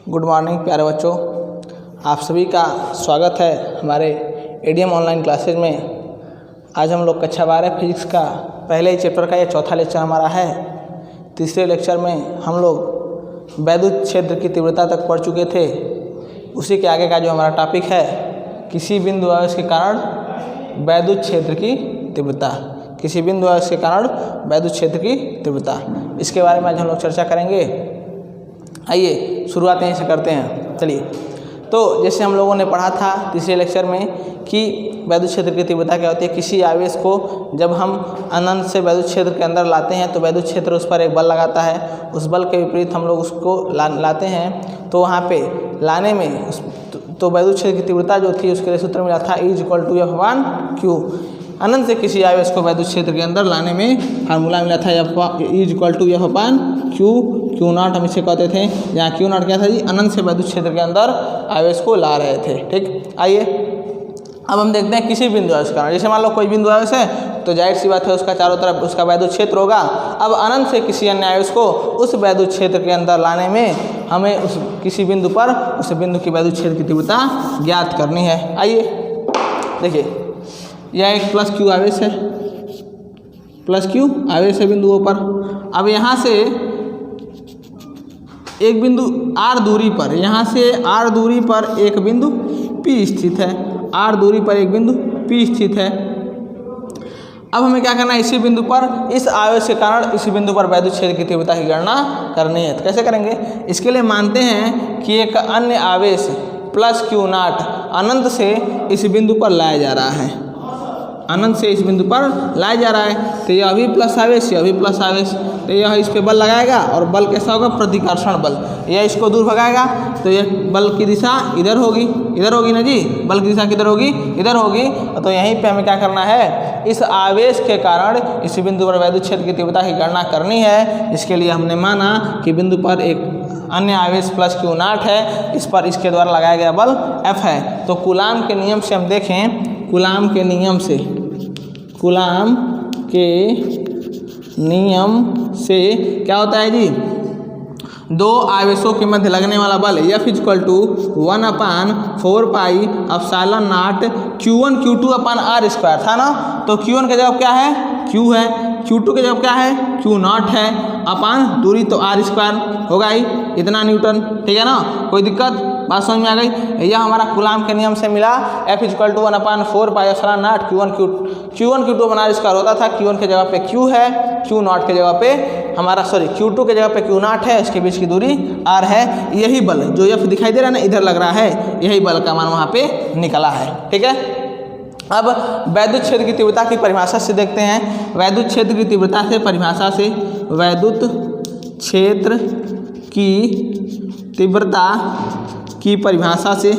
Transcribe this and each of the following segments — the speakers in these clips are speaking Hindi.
गुड मॉर्निंग प्यारे बच्चों, आप सभी का स्वागत है हमारे एडीएम ऑनलाइन क्लासेज में। आज हम लोग कक्षा 12 फिजिक्स का पहले ही चैप्टर का ये चौथा लेक्चर हमारा है। तीसरे लेक्चर में हम लोग वैद्युत क्षेत्र की तीव्रता तक पढ़ चुके थे। उसी के आगे का जो हमारा टॉपिक है, किसी बिंदु आवेश के कारण वैद्युत क्षेत्र की तीव्रता, किसी बिंदु आवेश के कारण वैद्युत क्षेत्र की तीव्रता, इसके बारे में आज हम लोग चर्चा करेंगे। आइए शुरुआत यहीं से करते हैं। चलिए, तो जैसे हम लोगों ने पढ़ा था तीसरे लेक्चर में कि वैद्युत क्षेत्र की तीव्रता क्या होती है। किसी आवेश को जब हम अनंत से वैद्युत क्षेत्र के अंदर लाते हैं तो वैद्युत क्षेत्र उस पर एक बल लगाता है। उस बल के विपरीत हम लोग उसको लाते हैं, तो वहाँ पे लाने में तो वैद्युत क्षेत्र की तीव्रता जो थी उसके लिए सूत्र मिला था E=F/Q। अनंत से किसी आवेश को वैद्युत क्षेत्र के अंदर लाने में फार्मूला मिला था E=F/Q। Q0 हम इसे कहते थे, यहाँ Q0 क्या था जी, अनंत से वैद्युत क्षेत्र के अंदर आवेश को ला रहे थे। ठीक, आइए अब हम देखते हैं किसी बिंदु आवेश का। जैसे मान लो कोई बिंदु आवेश है तो जाहिर सी बात है उसका चारों तरफ उसका वैद्युत क्षेत्र होगा। अब अनंत से किसी अन्य आवेश को उस वैद्युत क्षेत्र के अंदर लाने में हमें उस किसी बिंदु पर उस बिंदु की वैद्युत क्षेत्र की तीव्रता ज्ञात करनी है। आइए देखिए, यह एक +Q आवेश है, +Q आवेश है बिंदुओं पर। अब यहाँ से एक बिंदु r दूरी पर, यहाँ से r दूरी पर एक बिंदु P स्थित है, r दूरी पर एक बिंदु P स्थित है। अब हमें क्या करना है, इसी बिंदु पर इस आवेश के कारण इसी बिंदु पर वैद्युत क्षेत्र की तीव्रता की गणना करनी है। तो कैसे करेंगे, इसके लिए मानते हैं कि एक अन्य आवेश +Q0 अनंत से इस बिंदु पर लाया जा रहा है, अनंत से इस बिंदु पर लाया जा रहा है। तो यह अभी प्लस आवेश, यह अभी प्लस आवेश, तो यह इस पे बल लगाएगा और बल कैसा होगा, प्रतिकर्षण बल। यह इसको दूर भगाएगा तो यह बल की दिशा इधर होगी, इधर होगी ना जी, बल की दिशा किधर होगी, इधर होगी। तो यहीं पे हमें क्या करना है, इस आवेश के कारण इस बिंदु पर वैद्युत क्षेत्र की तीव्रता की गणना करनी है। इसके लिए हमने माना कि बिंदु पर एक अन्य आवेश +Q0 है, इस पर इसके द्वारा लगाया गया बल F है। तो कूलाम के नियम से हम देखें, कूलाम के नियम से, कूलाम के नियम से क्या होता है जी, दो आवेशों के मध्य लगने वाला बल F=1/4πε0 Q1 Q2/r² था ना। तो Q1 का जवाब क्या है, Q है, Q2 का जवाब क्या है, Q0 है, अपान दूरी तो r² होगा ही, इतना न्यूटन। ठीक है ना, कोई दिक्कत, बात समझ में आ गई। यह हमारा कूलाम के नियम से मिला। F=1/4πε0 Q1 Q2/r² होता था। Q1 के जगह पे Q है, Q0 के जगह पे हमारा Q2 के जगह पे Q0 है, इसके बीच की दूरी r है। यही बल जो F दिखाई दे रहा है ना, इधर लग रहा है, यही बल का मान वहाँ पे निकला है। ठीक है, अब वैद्युत क्षेत्र की तीव्रता की परिभाषा से देखते हैं। वैद्युत क्षेत्र की तीव्रता से परिभाषा से, वैद्युत क्षेत्र की तीव्रता की परिभाषा से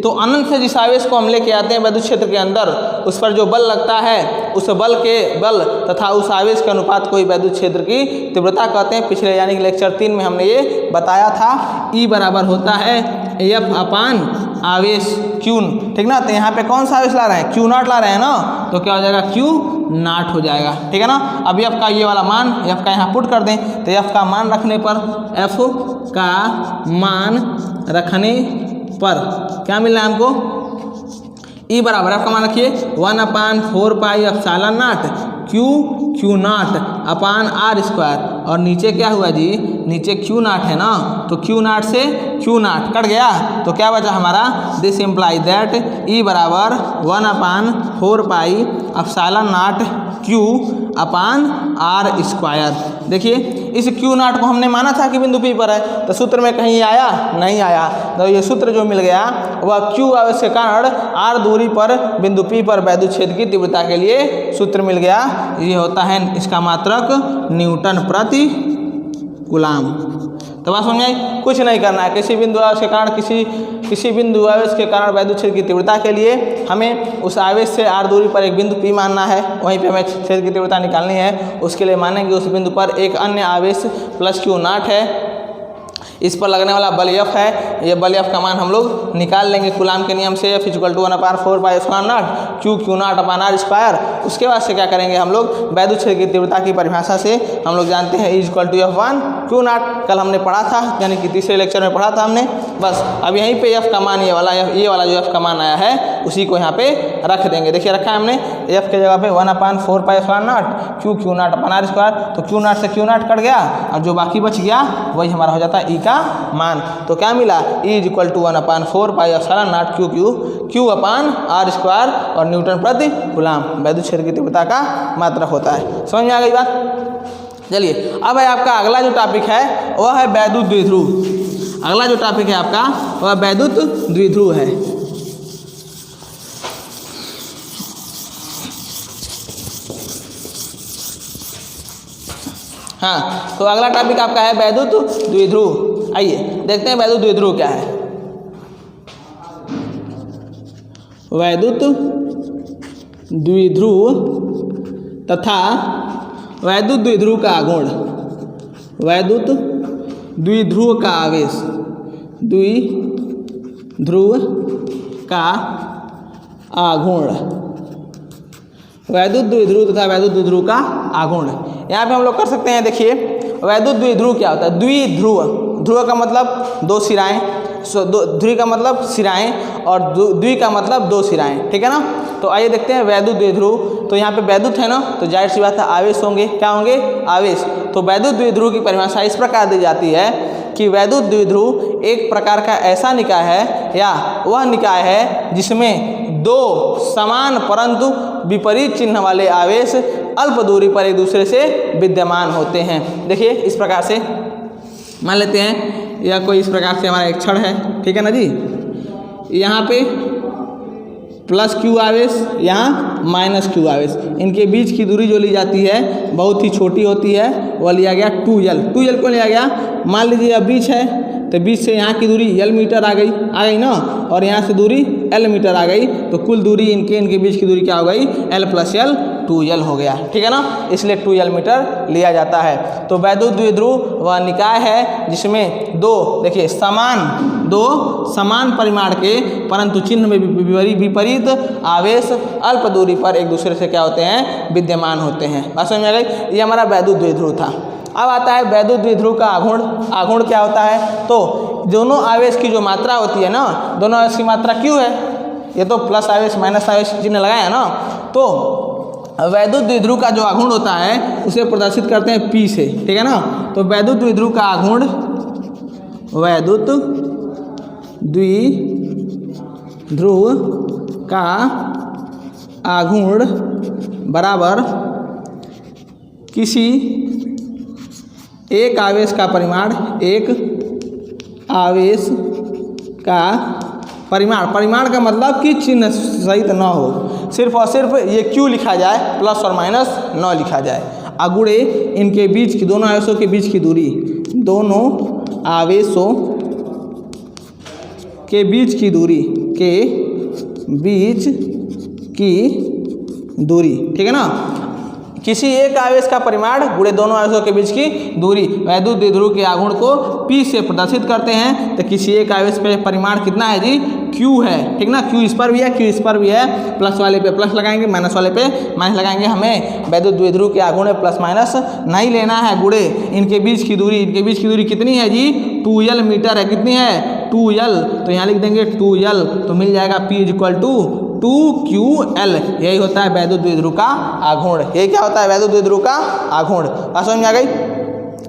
तो अनंत से जिस आवेश को हम लेके आते हैं वैद्युत क्षेत्र के अंदर, उस पर जो बल लगता है, उस बल तथा उस आवेश के अनुपात को ही वैद्युत क्षेत्र की तीव्रता कहते हैं। पिछले यानी कि लेक्चर 3 में हमने ये बताया था। E बराबर होता है F/ आवेश Q। ठीक ना, तो यहाँ पे कौन सा आवेश ला रहे हैं, Q0 ला रहे हैं ना, तो क्या हो जाएगा, Q0 हो जाएगा। ठीक है ना। अब F का ये वाला मान, F का यहाँ पुट कर दें, तो F का मान रखने पर, F का मान रखने पर क्या मिल रहा है हमको, E बराबर, F का मान रखिए 1/4πε0 Q0/r²। और नीचे क्या हुआ जी, नीचे Q0 है ना, तो Q0 से Q0 कट गया, तो क्या बचा हमारा, दिस इम्प्लाई दैट E बराबर 1/4πε0 Q/r²। देखिए, इस Q0 को हमने माना था कि बिंदु P पर है, तो सूत्र में कहीं आया नहीं आया, तो ये सूत्र जो मिल गया वह Q आवेश के कारण r दूरी पर बिंदु P पर वैद्युत क्षेत्र की तीव्रता के लिए सूत्र मिल गया। ये होता है इसका मात्रक न्यूटन प्रति कूलाम। तो बात समझ में आई, कुछ नहीं करना है। किसी बिंदु आवेश के कारण किसी बिंदु आवेश के कारण वैद्युत क्षेत्र की तीव्रता के लिए हमें उस आवेश से r दूरी पर एक बिंदु P मानना है, वहीं पे हमें क्षेत्र की तीव्रता निकालनी है। उसके लिए मानेंगे उस बिंदु पर एक अन्य आवेश +Q0 है, इस पर लगने वाला बल F है, ये बल F का मान हम लोग निकाल लेंगे कूलाम के नियम से, F = 1/4πε0 Q/r²। उसके बाद से क्या करेंगे हम लोग, वैद्युत क्षेत्र की तीव्रता की परिभाषा से हम लोग जानते हैं E = F1 Q0, कल हमने पढ़ा था, यानी कि तीसरे लेक्चर में पढ़ा था हमने। बस अब यहीं पे F का मान ये वाला जो F का मान आया है उसी को यहाँ पे रख देंगे। देखिए रखा है हमने F के जगह पे 1/4πε0 Q/r², तो Q0 से Q0 कट गया और जो बाकी बच गया वही हमारा हो जाता है E का मान। तो क्या मिला, E = 1/4πε0 Q/r² और न्यूटन प्रति कूलाम वैद्युत क्षेत्र की तीव्रता का मात्रक होता है। समझ में आ गई बात। चलिए अब है आपका अगला जो टॉपिक है वह है वैद्युत द्विध्रुव। अगला जो टॉपिक है आपका वह वैद्युत द्विध्रुव है। हाँ, तो अगला टॉपिक आपका है वैद्युत द्विध्रुव। आइए देखते हैं वैद्युत द्विध्रुव क्या है। वैद्युत द्विध्रुव तथा वैद्युत द्विध्रुव का आघूर्ण, वैद्युत द्विध्रुव का आवेश, द्विध्रुव का आघूर्ण, वैद्युत द्विध्रुव तथा वैद्युत द्विध्रुव का आघूर्ण। यहाँ पे हम लोग कर सकते हैं। देखिए वैद्युत द्विध्रुव क्या होता है, द्विध्रुव, ध्रुव का मतलब दो सिराएं, ध्रुव का मतलब सिराएं और द्वि का मतलब दो सिराएं, ठीक है ना। तो आइए देखते हैं वैद्युत द्विध्रुव। तो यहाँ पे वैद्युत है ना, तो जाहिर सी बात है आवेश होंगे। क्या होंगे, आवेश। तो वैद्युत द्विध्रुव की परिभाषा इस प्रकार दी जाती है कि वैद्युत द्विध्रुव एक प्रकार का ऐसा निकाय है या वह निकाय है जिसमें दो समान परंतु विपरीत चिन्ह वाले आवेश अल्प दूरी पर एक दूसरे से विद्यमान होते हैं। देखिए इस प्रकार से मान लेते हैं, या कोई इस प्रकार से हमारा एक छड़ है, ठीक है ना जी। यहाँ पे +q आवेश, यहाँ -q आवेश, इनके बीच की दूरी जो ली जाती है बहुत ही छोटी होती है, वह लिया गया 2l। 2l को लिया गया, मान लीजिए अब बीच है तो बीच से यहाँ की दूरी l मीटर आ गई ना, और यहाँ से दूरी l मीटर आ गई, तो कुल दूरी इनके बीच की दूरी क्या हो गई, l + l 2l हो गया, ठीक है ना। इसलिए 2l मीटर लिया जाता है। तो वैद्युत द्विध्रुव वह निकाय है जिसमें देखिए दो समान परिमाण के परंतु चिन्ह में विपरीत आवेश अल्प दूरी पर एक दूसरे से क्या होते हैं, विद्यमान होते हैं। बात समझ में आ गई। ये हमारा वैद्युत द्विध्रुव था। अब आता है वैद्युत द्विध्रुव का आघूर्ण। आघूर्ण क्या होता है, तो दोनों आवेश की जो मात्रा होती है ना, दोनों आवेश की मात्रा Q है, ये तो प्लस आवेश माइनस आवेश चिन्ह लगाया है ना, तो वैद्युत द्विध्रुव का जो आघूर्ण होता है उसे प्रदर्शित करते हैं P से, ठीक है ना। तो वैद्युत द्विध्रुव का आघूर्ण, वैद्युत द्विध्रुव का आघूर्ण बराबर किसी एक आवेश का परिमाण, एक आवेश का परिमाण का मतलब कि चिन्ह सहित न हो, सिर्फ और सिर्फ ये Q लिखा जाए, प्लस और माइनस न लिखा जाए, अगुणे इनके बीच की, दोनों आवेशों के बीच की दूरी, दोनों आवेशों के बीच की दूरी, ठीक है ना। किसी एक आवेश का परिमाण गुणे दोनों आवेशों के बीच की दूरी वैद्युत द्विध्रुव के आघूर्ण को P से प्रदर्शित करते हैं। तो किसी एक आवेश पे परिमाण कितना है जी, Q है, ठीक ना। Q इस पर भी है, Q इस पर भी है, प्लस वाले पे प्लस लगाएंगे, माइनस वाले पे माइनस लगाएंगे। हमें वैद्युत द्विध्रुव के आघूर्ण में प्लस माइनस नहीं लेना है, गुणे इनके बीच की दूरी कितनी है जी, 2l मीटर है। कितनी है, 2l। तो यहाँ लिख देंगे 2l, तो मिल जाएगा P = 2ql। यही होता है वैद्युत द्विध्रुव का आघूर्ण। यही क्या होता है, वैद्युत द्विध्रुव का आघूर्ण। बात समझ में आ गई।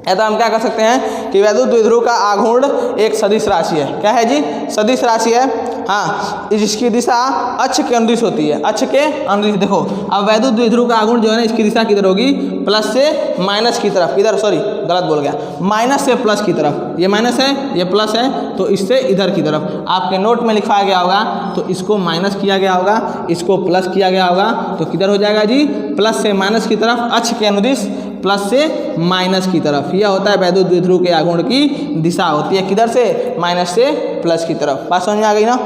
ऐसा हम क्या कर सकते हैं कि वैद्युत द्विध्रुव का आघूर्ण एक सदिश राशि है। क्या है जी, सदिश राशि है। हाँ, जिसकी दिशा अक्ष के अनुदिश होती है, अक्ष के अनुदिश। देखो अब वैद्युत द्विध्रुव का आघूर्ण जो है ना, इसकी दिशा किधर होगी, प्लस से माइनस की तरफ। इधर, सॉरी गलत बोल गया, माइनस से प्लस की तरफ। ये माइनस है, ये प्लस है, तो इससे इधर की तरफ। आपके नोट में लिखवाया गया होगा तो इसको माइनस किया गया होगा, इसको प्लस किया गया होगा, तो किधर हो जाएगा जी, प्लस से माइनस की तरफ, अक्ष के अनुदिश प्लस से माइनस की तरफ। यह होता है वैद्युत द्विध्रुव के आघूर्ण की दिशा होती है, किधर से, माइनस से प्लस की तरफ। बात समझ में आ गई ना।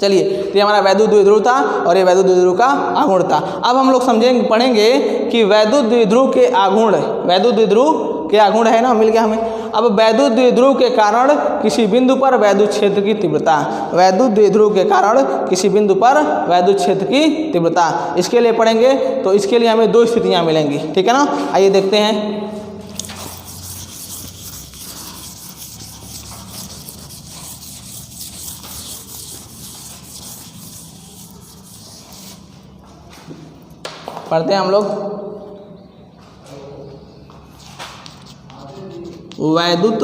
चलिए, तो ये हमारा वैद्युत द्विध्रुव था और ये वैद्युत द्विध्रुव का आघूर्ण था। अब हम लोग समझेंगे, पढ़ेंगे कि वैद्युत द्विध्रुव के आघूर्ण, वैद्युत द्विध्रुव क्या गुण है ना, मिल गया हमें। अब वैद्युत द्विध्रुव के कारण किसी बिंदु पर वैद्युत क्षेत्र की तीव्रता, वैद्युत द्विध्रुव के कारण किसी बिंदु पर वैद्युत क्षेत्र की तीव्रता, इसके लिए पढ़ेंगे तो इसके लिए हमें दो स्थितियां मिलेंगी, ठीक है ना। आइए देखते हैं। पढ़ते हैं हम लोग। वैद्युत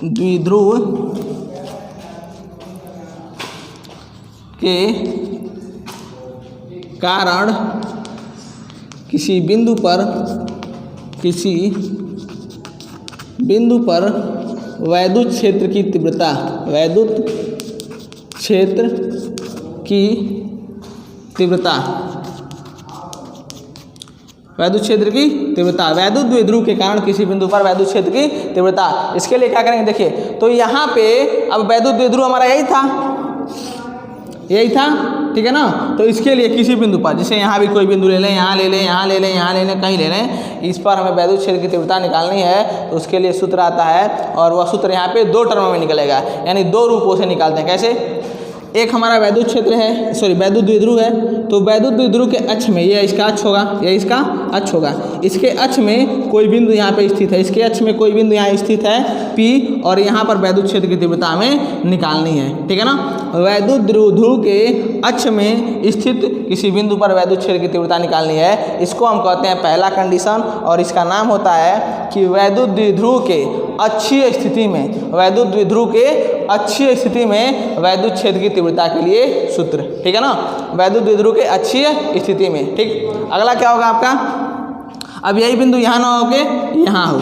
द्विध्रुव के कारण किसी बिंदु पर वैद्युत क्षेत्र की तीव्रता, वैद्युत क्षेत्र की तीव्रता, वैद्युत क्षेत्र की तीव्रता, वैद्युत द्विध्रुव के कारण किसी बिंदु पर वैद्युत क्षेत्र की तीव्रता, इसके लिए क्या करेंगे देखिए। तो यहाँ पे अब वैद्युत द्विध्रुव हमारा यही था, ठीक है ना। तो इसके लिए किसी बिंदु पर, जैसे यहाँ भी कोई बिंदु ले लें, यहाँ ले लें, यहाँ ले लें, यहाँ ले लें, कहीं ले लें, इस पर हमें वैद्युत क्षेत्र की तीव्रता निकालनी है। तो उसके लिए सूत्र आता है और वह सूत्र यहाँ पे दो टर्म में निकलेगा, यानी दो रूपों से निकालते हैं। कैसे? एक हमारा वैद्युत क्षेत्र है, सॉरी वैद्युत द्विध्रुव है, तो वैद्युत द्विध्रुव के अक्ष में ये इसका अक्ष होगा, ये इसका अक्ष होगा, इसके अक्ष में कोई बिंदु यहाँ पे स्थित है, इसके अक्ष में कोई बिंदु यहाँ स्थित है P, और यहाँ पर वैद्युत क्षेत्र की तीव्रता हमें निकालनी है, ठीक है ना। वैद्युत द्विध्रुव के अक्ष में स्थित किसी बिंदु पर वैद्युत क्षेत्र की तीव्रता निकालनी है, इसको हम कहते हैं पहला कंडीशन, और इसका नाम होता है कि वैद्युत द्विध्रुव के अक्षीय स्थिति में, वैद्युत द्विध्रुव के अक्षीय स्थिति में वैद्युत क्षेत्र की तीव्रता के लिए सूत्र, ठीक है ना। वैद्युत द्विध्रुव के अक्षीय स्थिति में, ठीक। अगला क्या होगा आपका, अब यही बिंदु यहाँ ना हो के यहाँ हो,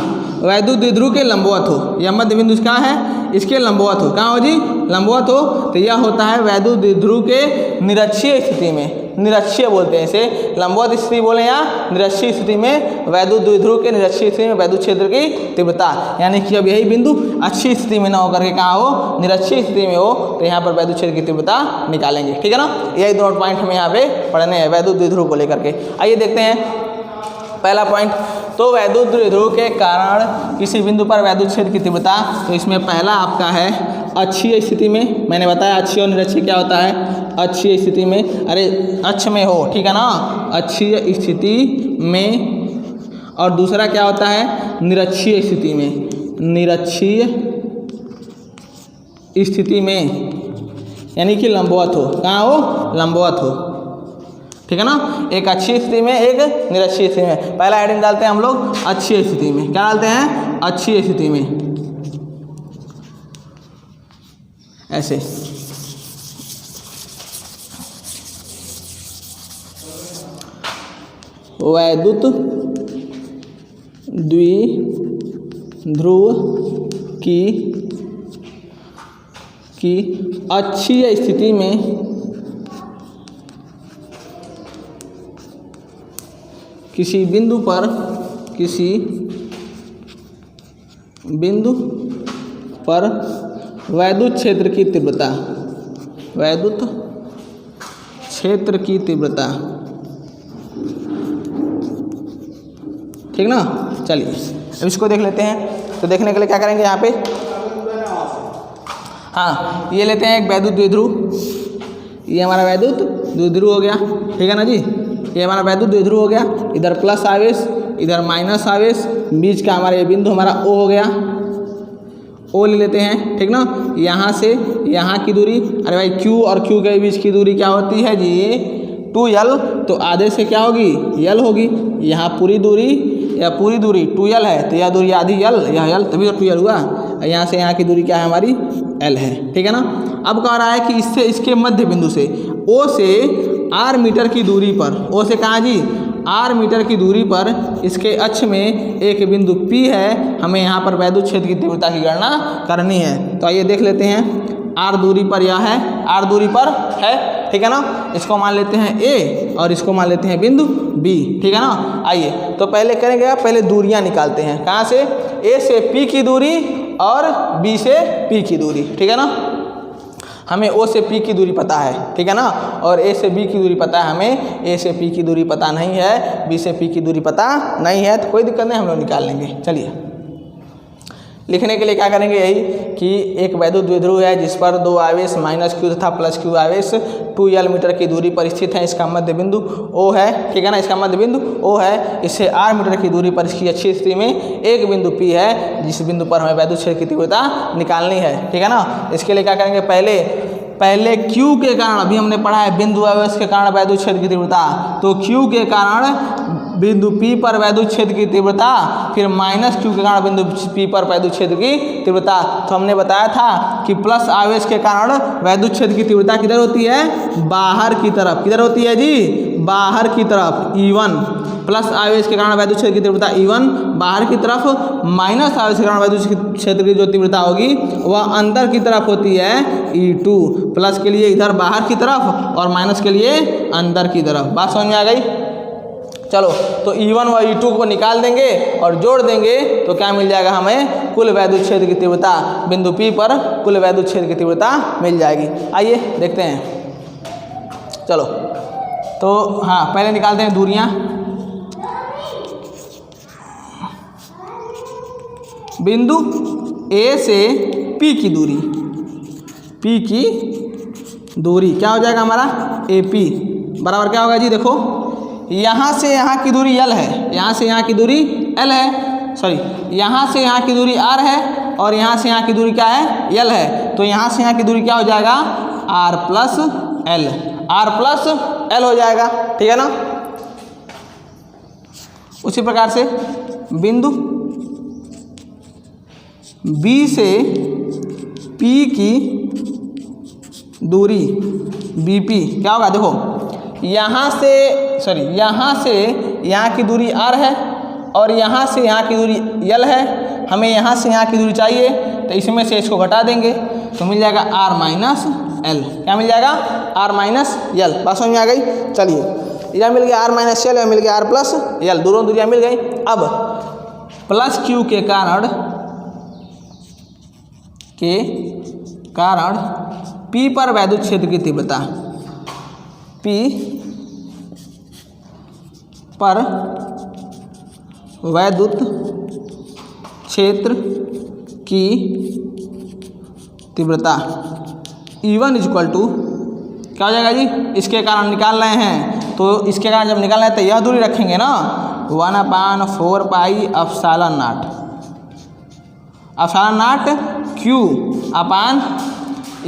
वैद्युत द्विध्रुव के लंबवत हो, यह मध्य बिंदु कहाँ है, इसके लंबवत हो, कहाँ हो जी, लंबवत हो, तो यह होता है वैद्युत द्विध्रुव के निरक्षीय स्थिति में, निरक्षीय बोलते हैं इसे, लंबवत स्थिति बोले या निरक्षीय स्थिति में वैद्युत द्विध्रुव के निरक्षीय स्थिति में वैद्युत क्षेत्र की तीव्रता, यानी कि अब यही बिंदु अक्षीय स्थिति में ना होकर के कहाँ हो, निरक्षीय स्थिति में हो, तो यहाँ पर वैद्युत क्षेत्र की तीव्रता निकालेंगे, ठीक है ना। यही दोनों पॉइंट हमें यहाँ पे पढ़ने हैं वैद्युत द्विध्रुव को लेकर के। आइए देखते हैं पहला पॉइंट, तो वैद्युत द्विध्रुव के कारण किसी बिंदु पर वैद्युत क्षेत्र की तीव्रता, तो इसमें पहला आपका है अक्षीय स्थिति में, मैंने बताया अक्षीय और निरक्षीय क्या होता है, अक्षीय स्थिति में, अरे अक्ष में हो, ठीक है ना, अक्षीय स्थिति में, और दूसरा क्या होता है निरक्षीय स्थिति में, निरक्षीय स्थिति में, यानी कि लंबवत हो, कहाँ हो, लंबवत हो, ठीक है ना। एक अक्षीय स्थिति में, एक निरक्षीय स्थिति में। पहला हेडिंग डालते हैं हम लोग अक्षीय स्थिति में, क्या डालते हैं, अक्षीय स्थिति में, ऐसे। वैद्युत द्विध्रुव की अक्षीय स्थिति में किसी बिंदु पर वैद्युत क्षेत्र की तीव्रता, वैद्युत क्षेत्र की तीव्रता, ठीक ना। चलिए अब इसको देख लेते हैं। तो देखने के लिए क्या करेंगे यहाँ पे, हाँ ये लेते हैं एक वैद्युत द्विध्रुव, ये हमारा वैद्युत द्विध्रुव हो गया, ठीक है ना जी, ये हमारा वैद्युत द्विध्रुव हो गया, इधर प्लस आवेश इधर माइनस आवेश, बीच का हमारा ये बिंदु हमारा O हो गया, O ले लेते हैं, ठीक ना। यहाँ से यहाँ की दूरी, अरे भाई Q और Q के बीच की दूरी क्या होती है जी 2L, तो आधे से क्या होगी L होगी, यहाँ पूरी दूरी या पूरी दूरी 2L है, तो यह दूरी आधी L, यह L, तभी तो 2L हुआ, यहाँ से यहाँ की दूरी क्या है हमारी L है, ठीक है ना। अब कह रहा है कि इससे इसके मध्य बिंदु से O से R मीटर की दूरी पर, O से कहाँ जी R मीटर की दूरी पर इसके अक्ष में एक बिंदु P है, हमें यहाँ पर वैद्युत क्षेत्र की तीव्रता की गणना करनी है। तो आइए देख लेते हैं, R दूरी पर यह है, R दूरी पर है, ठीक है ना। इसको मान लेते हैं A और इसको मान लेते हैं बिंदु B, ठीक है ना। आइए तो पहले करेंगे, पहले दूरियाँ निकालते हैं, कहाँ से, A से P की दूरी और B से P की दूरी, ठीक है ना। हमें ओ से पी की दूरी पता है, ठीक है ना, और ए से बी की दूरी पता है, हमें ए से पी की दूरी पता नहीं है, बी से पी की दूरी पता नहीं है, तो कोई दिक्कत नहीं, हम लोग निकाल लेंगे। चलिए लिखने के लिए क्या करेंगे, यही कि एक वैद्युत द्विध्रुव है जिस पर दो आवेश -q तथा +q आवेश 2l मीटर की दूरी पर स्थित है। इसका मध्य बिंदु O है, ठीक है ना, इसका मध्य बिंदु O है। इससे r मीटर की दूरी पर इसकी अच्छी स्थिति में एक बिंदु P है, जिस बिंदु पर हमें वैद्युत क्षेत्र की तीव्रता निकालनी है, ठीक है ना। इसके लिए क्या करेंगे, पहले Q के कारण, अभी हमने पढ़ा है बिंदु आवेश के कारण वैद्युत क्षेत्र की तीव्रता, तो Q के कारण बिंदु P पर वैद्युत क्षेत्र की तीव्रता, फिर -q के कारण बिंदु P पर वैद्युत क्षेत्र की तीव्रता। तो हमने बताया था कि प्लस आवेश के कारण वैद्युत क्षेत्र की तीव्रता किधर होती है, बाहर की तरफ। किधर होती है जी, बाहर की तरफ, E1। प्लस आवेश के कारण वैद्युत क्षेत्र की तीव्रता E1 बाहर की तरफ, माइनस आवेश के कारण वैद्युत क्षेत्र की जो तीव्रता होगी वह अंदर की तरफ होती है, E2। प्लस के लिए इधर बाहर की तरफ और माइनस के लिए अंदर की तरफ। बात समझ में आ गई। चलो तो E1 व E2 को निकाल देंगे और जोड़ देंगे तो क्या मिल जाएगा, हमें कुल वैद्युत क्षेत्र की तीव्रता बिंदु P पर कुल वैद्युत क्षेत्र की तीव्रता मिल जाएगी। आइए देखते हैं। चलो तो हाँ, पहले निकालते हैं दूरियां। बिंदु A से P की दूरी, P की दूरी क्या हो जाएगा हमारा, AP बराबर क्या होगा जी, देखो यहाँ से यहाँ की दूरी L है, यहाँ से यहाँ की दूरी L है, सॉरी यहाँ से यहाँ की दूरी R है और यहाँ से यहाँ की दूरी क्या है, L है। तो यहाँ से यहाँ की दूरी क्या हो जाएगा, R plus L, R plus L हो जाएगा, ठीक है ना। उसी प्रकार से बिंदु B से P की दूरी BP क्या होगा, देखो यहाँ से यहाँ की दूरी R है और यहाँ से यहाँ की दूरी L है। हमें यहाँ से यहाँ की दूरी चाहिए, तो इसमें से इसको घटा देंगे तो मिल जाएगा R माइनस L। क्या मिल जाएगा, R माइनस L। बात समझ में आ गई। चलिए यह मिल गया R माइनस L, यह मिल गया R प्लस L, दोनों दूरियाँ मिल गई। अब प्लस Q के कारण P पर वैद्युत क्षेत्र की तीव्रता, P पर वैद्युत क्षेत्र की तीव्रता E1 इक्वल टू क्या हो जाएगा जी, इसके कारण निकाल रहे हैं, तो इसके कारण जब निकाल रहे हैं तो यह दूरी रखेंगे ना, 1/4 पाई एप्सिलॉन नॉट Q अपान,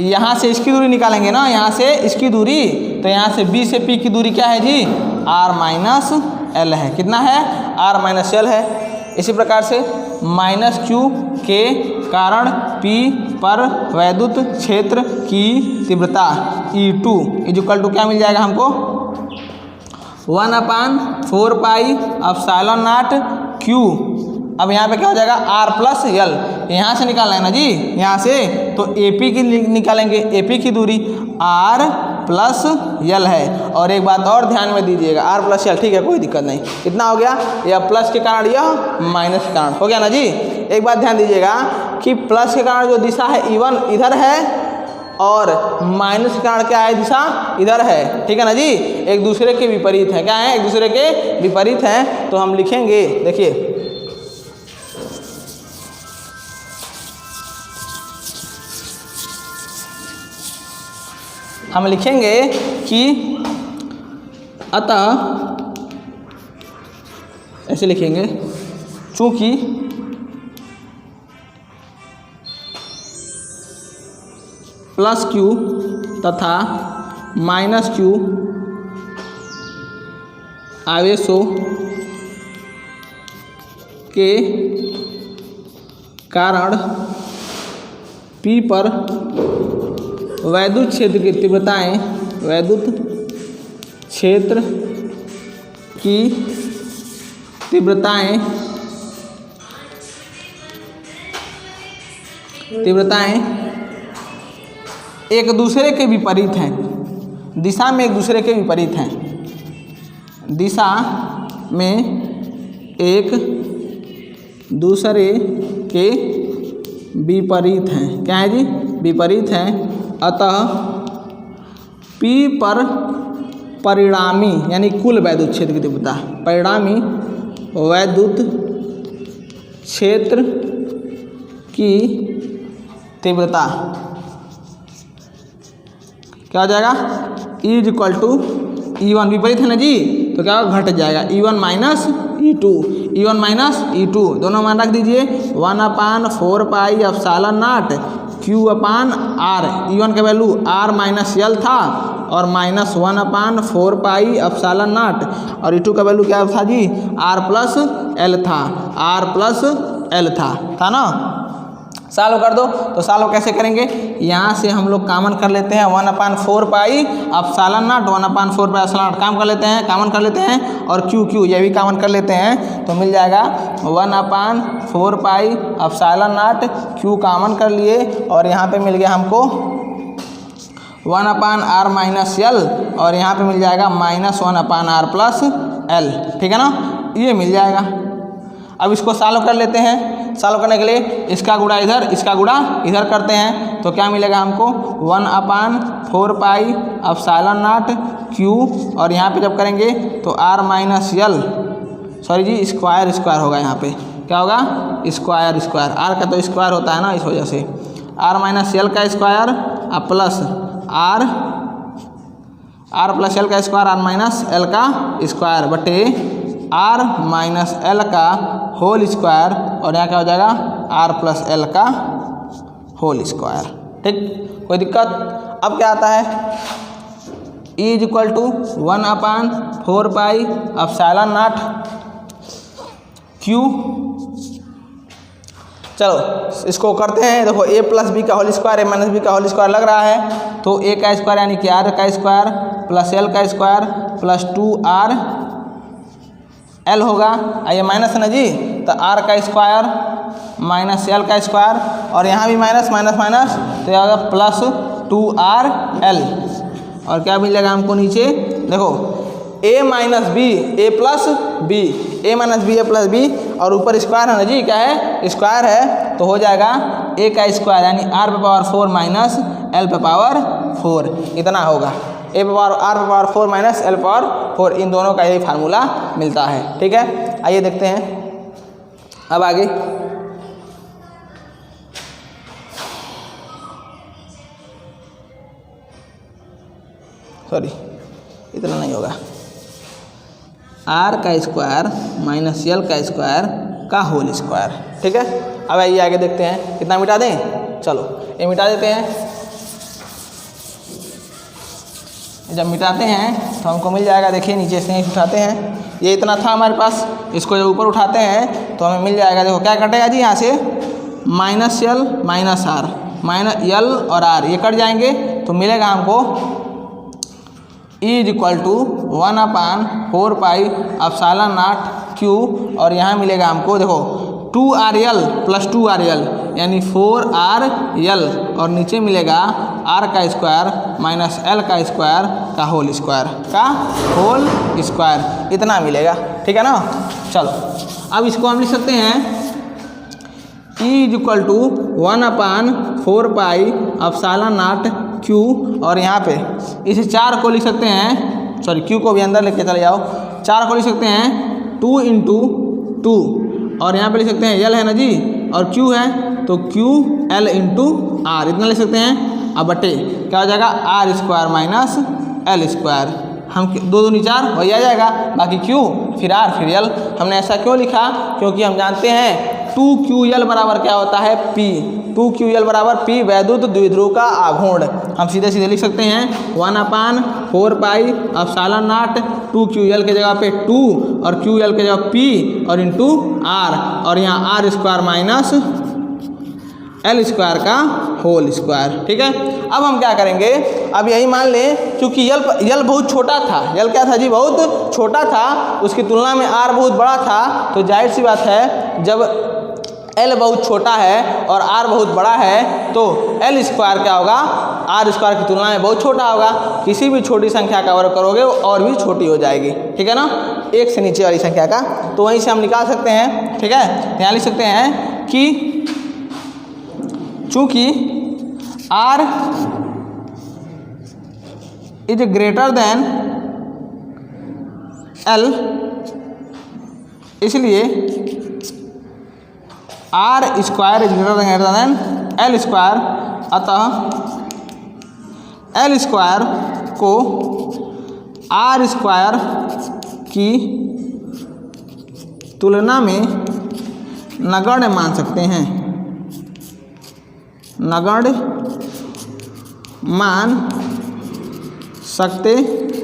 यहाँ से इसकी दूरी निकालेंगे ना, यहाँ से इसकी दूरी, तो यहाँ से B से P की दूरी क्या है जी, R माइनस L है। कितना है, R माइनस L है। इसी प्रकार से -q के कारण P पर वैद्युत क्षेत्र की तीव्रता E2 इक्वल टू क्या मिल जाएगा हमको, 1/4 पाई एप्सिलॉन नॉट Q। अब यहाँ पे क्या हो जाएगा, R प्लस L, यहाँ से निकालना है ना जी, यहाँ से तो AP की निकालेंगे, AP की दूरी R प्लस L है। और एक बात और ध्यान में दीजिएगा, R प्लस L, ठीक है, कोई दिक्कत नहीं। कितना हो गया, यह प्लस के कारण यह माइनस के कारण हो गया ना जी। एक बात ध्यान दीजिएगा कि प्लस के कारण जो दिशा है E1 इधर है और माइनस के कारण क्या है, दिशा इधर है, ठीक है ना जी। एक दूसरे के विपरीत है, क्या है, एक दूसरे के विपरीत हैं। तो हम लिखेंगे, देखिए हम लिखेंगे कि अतः, ऐसे लिखेंगे, चूंकि प्लस Q तथा माइनस Q आवेशों के कारण P पर वैद्युत क्षेत्र की तीव्रताएं, वैद्युत क्षेत्र की तीव्रताएं एक दूसरे के विपरीत हैं, दिशा में एक दूसरे के विपरीत हैं, दिशा में एक दूसरे के विपरीत हैं। क्या है जी, विपरीत हैं अतः P पर परिणामी यानी कुल वैद्युत क्षेत्र की तीव्रता, परिणामी वैद्युत क्षेत्र की तीव्रता क्या हो जाएगा, इज इक्वल टू E1 विपरीत है ना जी, तो क्या घट जाएगा E1 minus E2, E1 minus E2 दोनों मान रख दीजिए 1/4 पाई एप्सिलॉन नॉट Q अपान R। E1 का वैल्यू R माइनस L था और माइनस 1/4 पाई एप्सिलॉन नॉट, और E2 का वैल्यू क्या था जी, R प्लस L था, R प्लस L था ना। सॉल्व कर दो, तो सॉल्व कैसे करेंगे, यहाँ से हम लोग कॉमन कर लेते हैं 1/4 pi epsilon not, 1/4 pi epsilon not काम कर लेते हैं, कॉमन कर लेते हैं, और Q ये भी कॉमन कर लेते हैं, तो मिल जाएगा 1/4 pi epsilon naught, Q common कर लिए और यहाँ पे मिल गया हमको 1/R माइनस L, और यहाँ पे मिल जाएगा माइनस 1/R प्लस L, ठीक है ना, ये मिल जाएगा। अब इसको सॉल्व कर लेते हैं, सॉल्व करने के लिए इसका गुणा इधर, इसका गुणा इधर करते हैं, तो क्या मिलेगा हमको 1/4 पाई एप्सिलॉन नॉट Q, और यहाँ पे जब करेंगे तो R माइनस L, सॉरी जी स्क्वायर होगा, यहाँ पे क्या होगा स्क्वायर, R का तो स्क्वायर होता है ना, इस वजह से R माइनस L का square plus R plus L का स्क्वायर, R माइनस L का स्क्वायर बटे R माइनस L का होल स्क्वायर, और यहाँ क्या हो जाएगा R प्लस L का होल स्क्वायर, ठीक, कोई दिक्कत। अब क्या आता है, E is equal to 1/4 pi epsilon naught Q। चलो इसको करते हैं, देखो A प्लस बी का whole square, A minus B का होल स्क्वायर लग रहा है, तो A का स्क्वायर यानी कि R का स्क्वायर प्लस L का स्क्वायर प्लस 2R L होगा, ये माइनस है ना जी, तो R का स्क्वायर माइनस L का स्क्वायर, और यहाँ भी माइनस माइनस माइनस, तो यह होगा प्लस 2RL, और क्या मिलेगा हमको नीचे, देखो A minus B A plus B, A minus B A plus B, और ऊपर स्क्वायर है ना जी, क्या है स्क्वायर है, तो हो जाएगा A का स्क्वायर यानी R पे पावर 4 माइनस L पे पावर 4, इतना होगा, A पे पावर R पे पावर 4 माइनस L पावर 4, इन दोनों का यही फार्मूला मिलता है, ठीक है। आइए देखते हैं अब आगे, सॉरी इतना नहीं होगा, R का स्क्वायर माइनस L का स्क्वायर का होल स्क्वायर, ठीक है। अब आइए आगे देखते हैं, कितना मिटा दें, चलो ये मिटा देते हैं। जब मिटाते हैं तो हमको मिल जाएगा, देखिए नीचे से उठाते हैं, ये इतना था हमारे पास, इसको जब ऊपर उठाते हैं तो हमें मिल जाएगा, देखो क्या कटेगा जी, यहाँ से minus L minus R, minus L और R ये कट जाएंगे, तो मिलेगा हमको E is equal to 1/4 pi epsilon naught Q, और यहाँ मिलेगा हमको देखो 2RL प्लस 2RL यानी 4RL, और नीचे मिलेगा R का स्क्वायर माइनस L का स्क्वायर का होल स्क्वायर इतना मिलेगा, ठीक है ना। चलो अब इसको हम लिख सकते हैं E is equal to 1/4 pi epsilon naught Q, और यहाँ पे इस 4 को लिख सकते हैं, सॉरी Q को भी अंदर लेके चले जाओ, 4 को लिख सकते हैं 2 × 2, और यहाँ पे लिख सकते हैं L है ना जी, और Q है तो QL × R इतना लिख सकते हैं। अब बटे क्या हो जाएगा R square minus L square, हम 2 2 4 वही आ जाएगा, बाकी Q फिर R फिर L। हमने ऐसा क्यों लिखा, क्योंकि हम जानते हैं 2QL बराबर क्या होता है P, 2QL बराबर P वैद्युत द्विध्रुव का आघूर्ण। हम सीधे सीधे लिख सकते हैं 1/4 पाई एप्सिलॉन नॉट 2QL के जगह पे 2 और QL के जगह P और इंटू R, और यहाँ R square minus L square का होल स्क्वायर, ठीक है। अब हम क्या करेंगे, अब यही मान लें क्योंकि L बहुत छोटा था, L क्या था जी बहुत छोटा था, उसकी तुलना में R बहुत बड़ा था, तो जाहिर सी बात है जब L बहुत छोटा है और R बहुत बड़ा है तो L स्क्वायर क्या होगा, R स्क्वायर की तुलना में बहुत छोटा होगा। किसी भी छोटी संख्या का वर्ग करोगे वो और भी छोटी हो जाएगी, ठीक है ना, 1 से नीचे वाली संख्या का, तो वहीं से हम निकाल सकते हैं, ठीक है। यहाँ लिख सकते हैं कि चूँकि R is greater than L, इसलिए R square is greater than L square, अतः एल स्क्वायर को आर स्क्वायर की तुलना में नगण्य मान सकते हैं, नगण्य मान सकते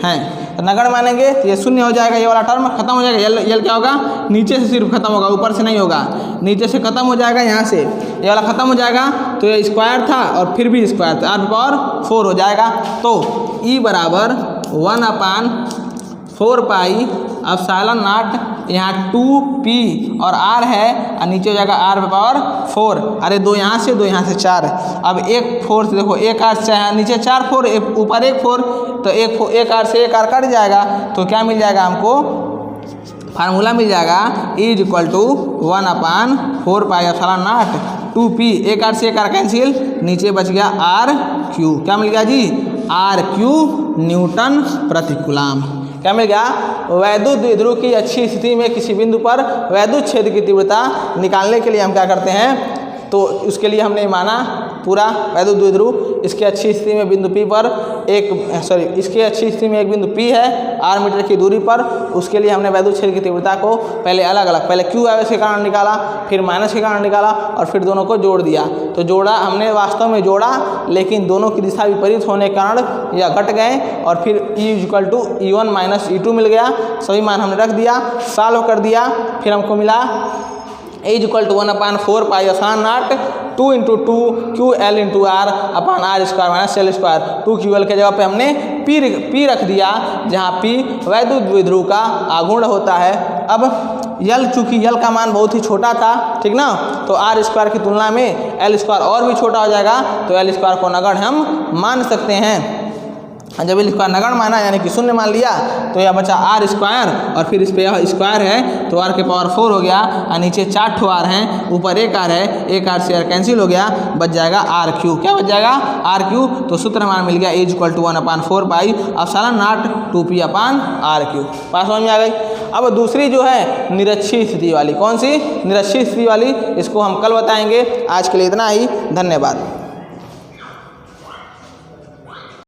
हैं। तो नगण्य मानेंगे तो ये शून्य हो जाएगा, ये वाला टर्म खत्म हो जाएगा। यल क्या होगा, नीचे से सिर्फ खत्म होगा, ऊपर से नहीं होगा, नीचे से खत्म हो जाएगा, यहाँ से ये वाला खत्म हो जाएगा। तो ये स्क्वायर था और फिर भी स्क्वायर था, r पावर 4 हो जाएगा। तो e बराबर 1/4 पाई एप्सिलॉन नॉट, यहाँ 2p और r है और नीचे हो जाएगा r पावर 4। अरे 2 यहाँ से 2 यहाँ से 4, अब एक 4 से देखो, एक r से नीचे 4 4 ऊपर एक 4, तो एक r से एक r कट जाएगा। तो क्या मिल जाएगा हमको, फार्मूला मिल जाएगा is equal to 1/4 pi epsilon naught 2p, एक r से एक r कैंसिल, नीचे बच गया r3। क्या मिल गया जी, r3 न्यूटन प्रति कूलम। क्या मिल गया, वैद्युत द्विध्रुव की अच्छी स्थिति में किसी बिंदु पर वैद्युत क्षेत्र की तीव्रता निकालने के लिए हम क्या करते हैं, तो उसके लिए हमने माना पूरा वैद्युत द्विध्रुव, इसकी अच्छी स्थिति में बिंदु P पर इसकी अच्छी स्थिति में एक बिंदु P है r मीटर की दूरी पर, उसके लिए हमने वैद्युत क्षेत्र की तीव्रता को पहले अलग अलग, पहले Q आवेश के कारण निकाला, फिर माइनस के कारण निकाला और फिर दोनों को जोड़ दिया। तो जोड़ा हमने वास्तव में जोड़ा, लेकिन दोनों की दिशा विपरीत होने के कारण यह घट गए और फिर E equal to E1 minus E2 मिल गया। सभी मान हमने रख दिया, सॉल्व कर दिया, फिर हमको मिला is equal to 1/4 pi epsilon naught 2 × 2 QL × R upon R square minus L square. 2QL के जगह पे हमने P रख दिया, जहाँ P वैद्युत द्विध्रुव का आघूर्ण होता है। अब L, चूँकि L का मान बहुत ही छोटा था, ठीक ना, तो R स्क्वायर की तुलना में L स्क्वायर और भी छोटा हो जाएगा, तो L स्क्वायर को नगण्य हम मान सकते हैं। जब L स्क्वायर नगण्य माना यानी कि शून्य मान लिया, तो यह बचा R स्क्वायर और फिर इस पर यह स्क्वायर है तो R के पावर 4 हो गया और नीचे 4 ठो R हैं, ऊपर एक R है, एक R से R कैंसिल हो गया, बच जाएगा R3। क्या बच जाएगा, R3। तो सूत्र हमारा मिल गया is equal to 1/4 pi epsilon naught 2p अपान R3। बात समझ में आ गई। अब दूसरी जो है निरक्षीय स्थिति वाली, कौन सी, निरक्षीय स्थिति वाली, इसको हम कल बताएंगे। आज के लिए इतना ही, धन्यवाद।